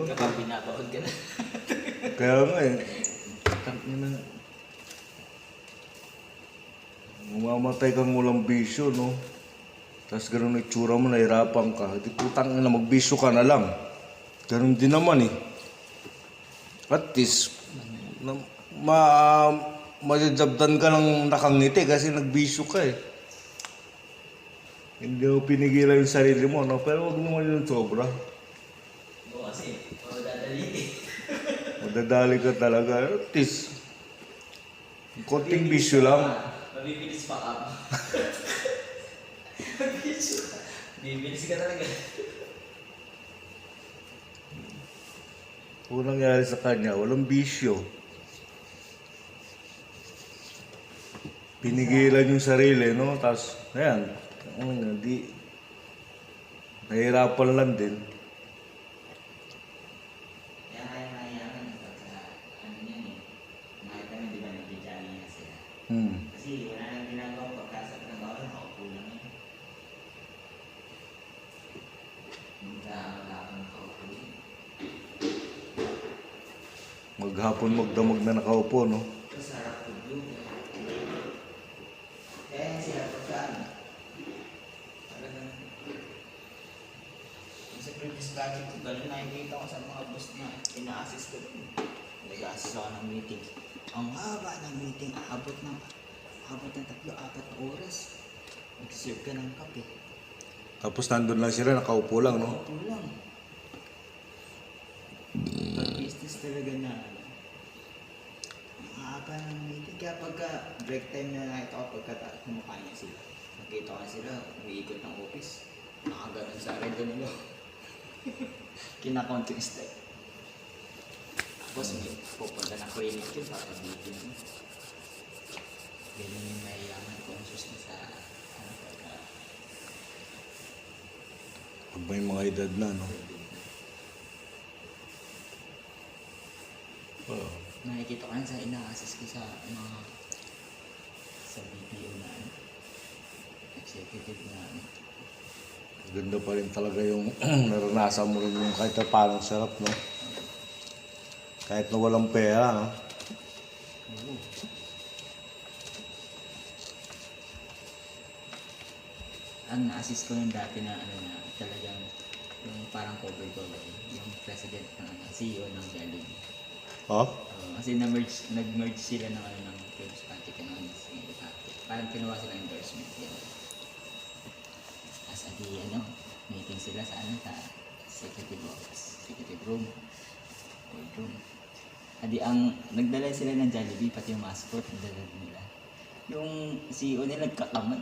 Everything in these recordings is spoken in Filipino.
Kapag pinapahod ka na. Kaya nga eh. Tangina na. Mamamatay kang walang bisyo, no? Tapos ganun ang itsura mo, nahirapan ka. Di putang na magbisyo ka na lang. Ganun din naman eh. At least, majajabdan ka ng nakangiti kasi nagbisyo ka eh. Hindi mo pinigilan yung sarili mo, no? Pero huwag naman yung sobra. Oo kasi, dadalhin. Madadali ka talaga. At least, konting bisyo lang. Mabibilis pa ka. Bibilis ka talaga. Kung nangyari sa kanya, walang bisyo. Pinigilan yung sarili, no? Tapos, ayan, hindi, nahirapan lang din. Kaya kaya mayayaman pagka, ano yan eh, nakita mo di ba nag-jogging na sila. Kasi wala nang ginagawa pagka sa trabaho, nakaupo lang eh. Wala kang nakaupo eh. Maghapon magdamag na nakaupo, no? Ito sarap po blue. Kaya yan sila pagka ano, talagang, sa previous project ko, ganun nakikita ko sa mga boss na ina-assist ko dun. Nag-assist ako ng meeting. Ang haba ng meeting, aabot ng 3-4 na oras. Mag-serve ka ng kape. Tapos nandun lang sila, nakaupo lang, no? Ito lang. Business talaga na ano. Ang haba ng meeting. Kaya pagka break time na nakita ko, pagka kumakain niya sila. Nakita ko na sila, umiikot ng office. Nakaganon sa red nila. Kinakount yung step. Tapos may pupunta na clinic yun, papabitin mo. Ganyan yung mayayaman conscious na sa ano pagka Pag may mga edad na, no? nakikita ko yan sa ina-assist ko sa mga sa BPO na ano, executive na ano. Ganda pa rin talaga yung naranasan mo rin yung kahit na parang sarap, no? Kahit na walang pera, no? Oo. Ang na-assist ko yung dati na ano na talagang yung parang cover-cover yung president ng ano, CEO ng Jollibee. Oh? Kasi nag-merge sila ng ano ng previous project and ano, parang kinuha sila endorsement yan. As di ano, meeting sila sa ano sa executive office, executive room, boardroom. Adi ang nagdala sila ng Jollibee pati yung mascot nagdala nila. Yung CEO nila nagkakamay.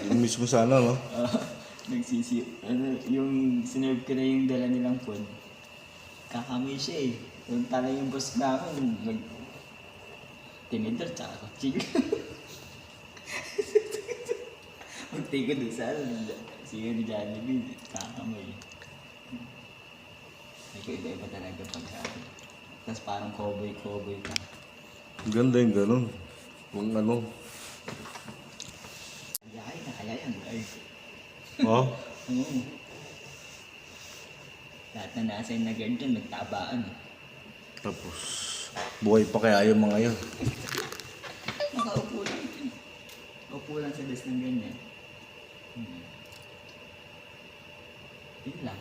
Yung mismo sana, no? Nagsisi ano, yung sinerve ko na yung dala nilang food. Kakamay siya eh. Yung tala yung boss namin, tinidor tsaka kutsing. Magtake ko dun sa siya ni Jollibee, kakamay. May iba-iba talaga pagka. Tapos parang cowboy ka. Ganda yung ganun. Yung ano. Kaya yan. Ay. Oh? Oo. Lahat na nasa yung nag-guard dyan, nagtabaan. Tapos, buhay pa kaya yung mga yun. Nakaupo lang. Upo lang sa desk ng ganyan. Yun lang.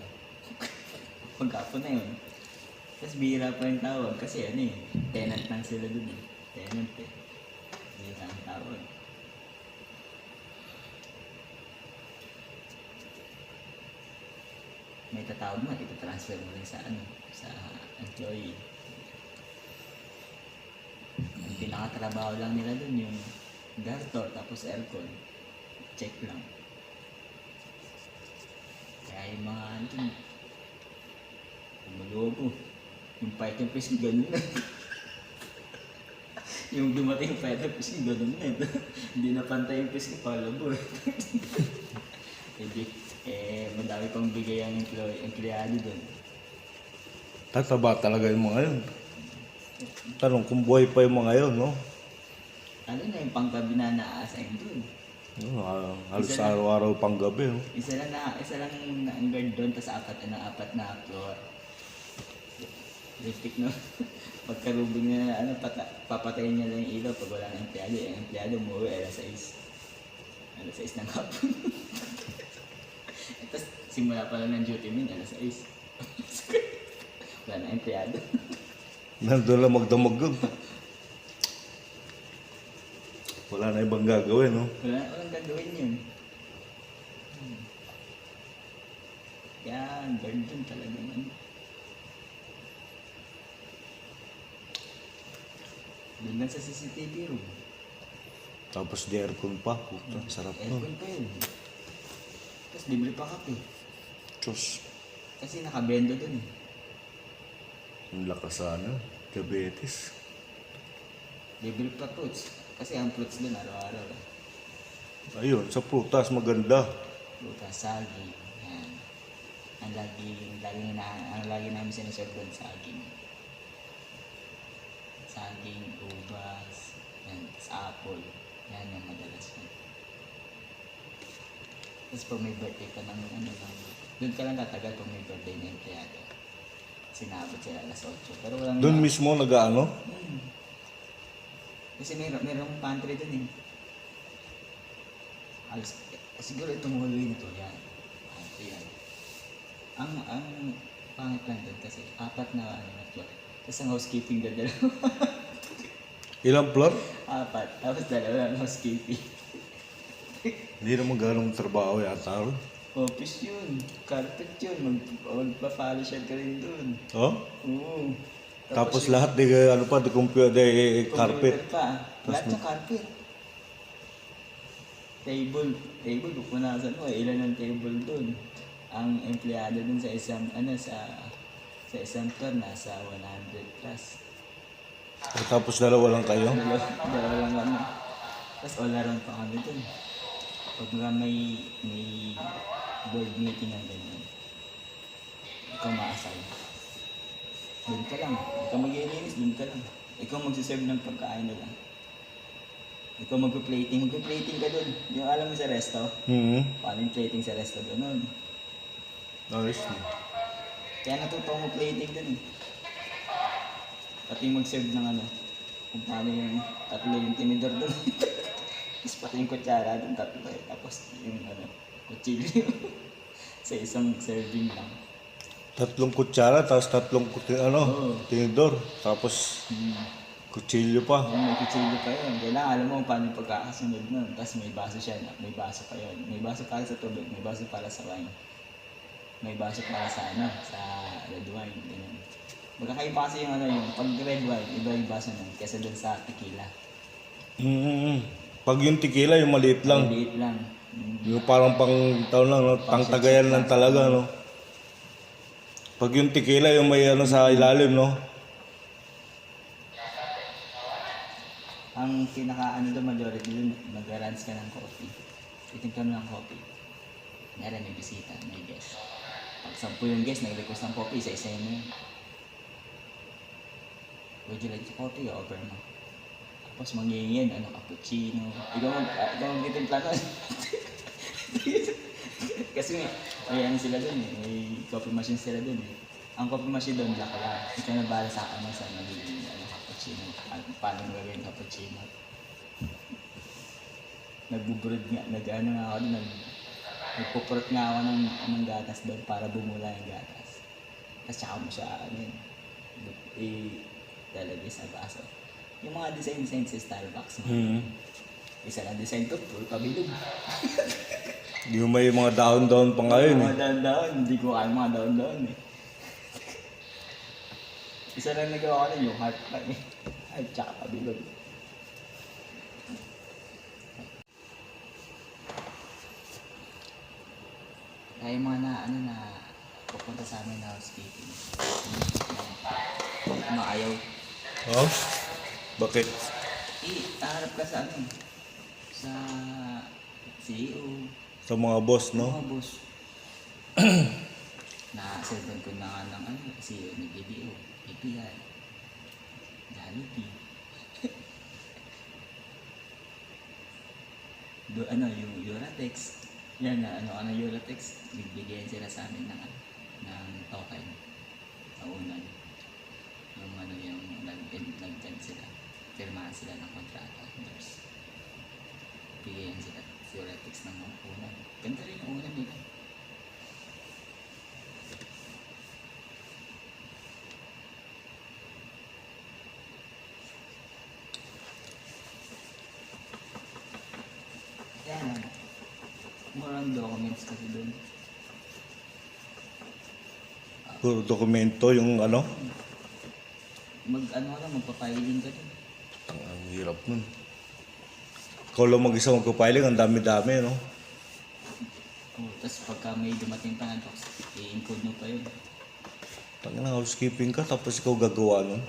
Pagkapon na yun. Tapos bihira pa yung tawag kasi ano eh, tenant lang sila dun eh. Tenant eh. Bihira ang tawag. May tatawag mo, itatransfer mo rin sa ano, sa employee. Ang pinakatrabaho lang nila dun yung gartor tapos aircon. Check lang. Kaya yung mga ano dun, umulobo. Yung fighter fish, ganun na. Yung dumating yung fighter fish, ganun na. Hindi na pantay yung fish, palabo. Hindi. Madami pang bigay ang empleyado dun. Tataba talaga yung mga yun. Tanong kung buhay pa yung mga yun, no? Ano na yung panggabi na na-assign dun? Halos araw-araw pang gabi, no? Isa lang na ang guard doon, tapos apat na floor. Electric no. Pagkarubing na ano, papatayin niya lang yung ilaw pag wala na empleyado. Yung empleyado umuwi alas 6. Alas 6 ng hapon. Tapos simula pa lang ng duty min, alas 6. Wala na empleyado. Nandun lang magdamag. Wala na ibang gagawin, no? Walang gagawin yun. Yan, guard dun talaga man. Doon lang sa CCTV room. Tapos di aircon pa. Puta, sarap nun. Aircon pa yun. Tapos libre pa kape. Diyos, Kasi nakabendo dun eh. ang lakas sana. Diabetes. Libre pa fruits. Kasi ang fruits dun araw-araw. Ayun, sa prutas maganda. Frutas, saging. Yan. Ang lagi namin sinaserve doon, saging. Saging, ubas, yan, tas apple. Yan yung madalas yun. Tapos pag may birthday ka ng doon ka lang tatagal pag may birthday na empleyado. Sinabot sila alas 8. Pero walang Doon mismo nag-ano? Kasi mayroong pantry doon eh. Alas, siguro itong Halloween ito, yan. Pantry yan. Ang pangit lang doon kasi 4 na floor. Tapos ang housekeeping doon, 2. Ilang floor? 4. Tapos 2 ang housekeeping. Hindi naman ganong trabaho yata. Office yun. Carpet yun. Magpa-polisher ka rin doon. Oh? Oo. Tapos lahat di ano pa, di computer, di carpet. Computer pa. Lahat ng carpet. Table, pupunasan mo. Ilan ang table doon? Ang empleyado doon sa isang, sa isang floor, nasa 100 plus. Tapos dalawa lang kayo. Dalawa lang kami. Tapos all around pa kami doon. Pag nga may board meeting ang ganyan, ikaw ma-assign. Doon ka lang. Ikaw mag-iinis, doon ka lang. Ikaw magsiserve ng pagkain na lang. Ikaw mag-plating ka doon. Yung alam mo sa resto, paano yung plating sa resto doon? Nice. Kaya natuto mo plating doon eh. Pati mag-serve ng kung paano yung 3 yung tinidor doon. Tapos pati yung kutsara doon, 3 eh. Tapos yung kutsilyo sa isang serving lang. 3 kutsara, tapos 3 Oo. tinidor, tapos kutsilyo pa. May kutsilyo pa yun. Kailangan alam mo kung paano yung pagkakasunod nun. Tapos may baso siya, may baso pa yun. May baso para sa tubig, may baso para sa wine. May baso para sa sa red wine. Ganyan. Magkakaiba kasi yung yung pag red wine, iba yung baso nun kaysa dun sa tequila. Pag yung tequila, yung maliit lang. Maliit lang. Yung parang pang taon lang, no? Pang tagayan lang talaga, no? Pag yung tequila, yung may sa ilalim, no? Ang pinaka doon, majority doon, mag-runs ka ng coffee. Titingnan mo ng coffee. Meron, may bisita, may guest. Pag 10 yung guest, nag-request ng coffee, isa-isa mo yun. Would you like the coffee? Offer mo. Tapos mangyayyan, cappuccino. Ikaw mag-titimpla nun. Kasi may sila doon eh. May coffee machine sila doon eh. Ang coffee machine doon, black lang. Ikaw na bahala sa akin sa magiging cappuccino. Paano mo gagawin cappuccino? Nagbubrod nga, nga ako doon. Nagpupurot nga ako ng gatas doon para bumula yung gatas. Tapos tsaka mo siya, lalagay sa baso. Yung mga design sa Starbucks. Isa na design to, puro pabilog. Yung may mga daon-daon pa ngayon, eh. Mga daon-daon, hindi ko kaya mga daon-daon eh. Isa lang nagawa ko na yung heart pa eh. Ay, tsaka pabilog. Kaya yung mga na pupunta sa amin na housekeeping. Maayaw. Oh? Bakit? Harap ka sa sa CEO. Sa mga boss, no? Mga boss. Na-servan ko na nga ng CEO ni BDO, PPI, Jollibee. Yung Euratex. Yan na, Euratex, bibigyan sila sa amin ng token. Sa unan. pirmahan sila ng kontrata. Tapos, bigyan sila theoretics ng mga unan. Ganda rin yung unan nila. Kaya lang, more on documents kasi doon. Puro dokumento yung ano. Magpapiling ka doon. Ang hirap nun. Ikaw lang mag-isa magpapiling, ang dami-dami, no? Tapos pagka may dumating pa ng docs, i-encode mo pa yun. Tangina, housekeeping ka, tapos ikaw gagawa nun.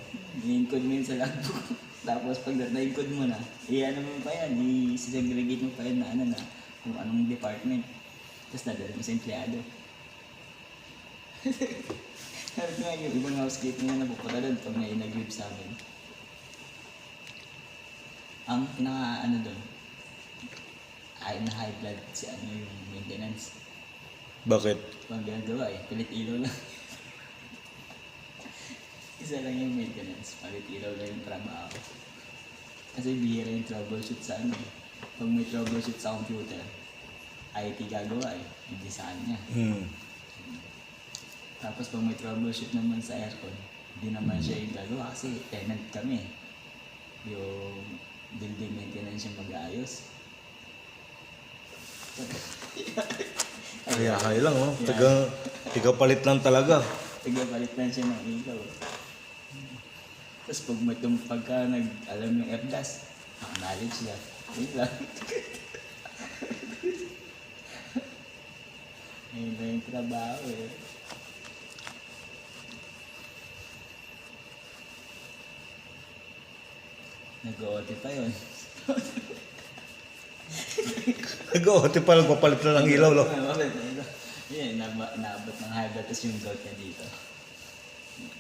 I-encode mo yun sa logbook. Tapos pag na-encode mo na, ano mo pa yan, i-segregate mo pa yan na kung anong department. Tapos nadala mo sa empleyado. Sabi ko nga yung ibang housekeeping na napupunta doon pag may nag-leave sa amin. Ang pinaka doon, ay na high blood si yung maintenance. Bakit? Pag ginagawa pilit ilaw lang. Isa lang yung maintenance, palit ilaw lang yung trabaho. Kasi bihira yung troubleshoot sa Pag may troubleshoot sa computer, IT gagawa hindi sa kanya. Tapos pag may troubleshoot naman sa aircon, hindi naman siya yung gagawa kasi tenant kami. Yung building maintenance yung mag-aayos. Hay lang, no? Tiga palit lang talaga. Tagapalit lang siya ng ilaw. Tapos pagka alam yung FDAS, knowledge niya. Yun lang. Ayun lang yung trabaho Nag-OT pa yun. Nag-OT pa lang, papalit na ng ilaw, no? Yan, naabot ng high blood, tapos yung gout niya dito.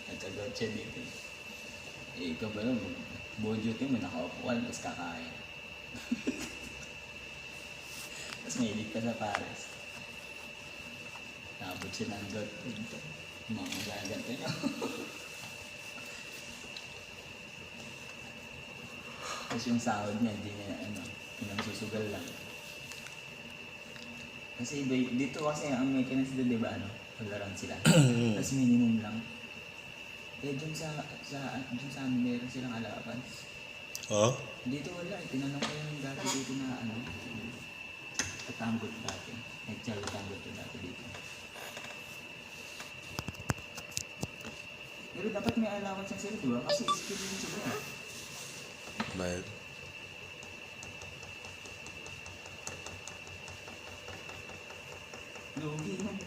Nagka-gout siya dito. Ikaw ba nun, buong duty mo, nakaupo ka, tapos kakain. Tapos may ilig ka sa pares. Naabot siya ng gout dito. Mga magaganto niya. Tapos yung sahod niya, hindi niya pinagsusugal lang. Kasi dito kasi ang maintenance dito, di ba, paglaran sila. Tapos minimum lang. Dun sa amin, meron silang allowance. Oh? Dito wala, tinanong ko yung dati dito na katanggol dati. Nag-chalo tanggol to dati dito. Pero dapat may allowance sila, di ba? Kasi skill yun sila. Bayad. Lugi man.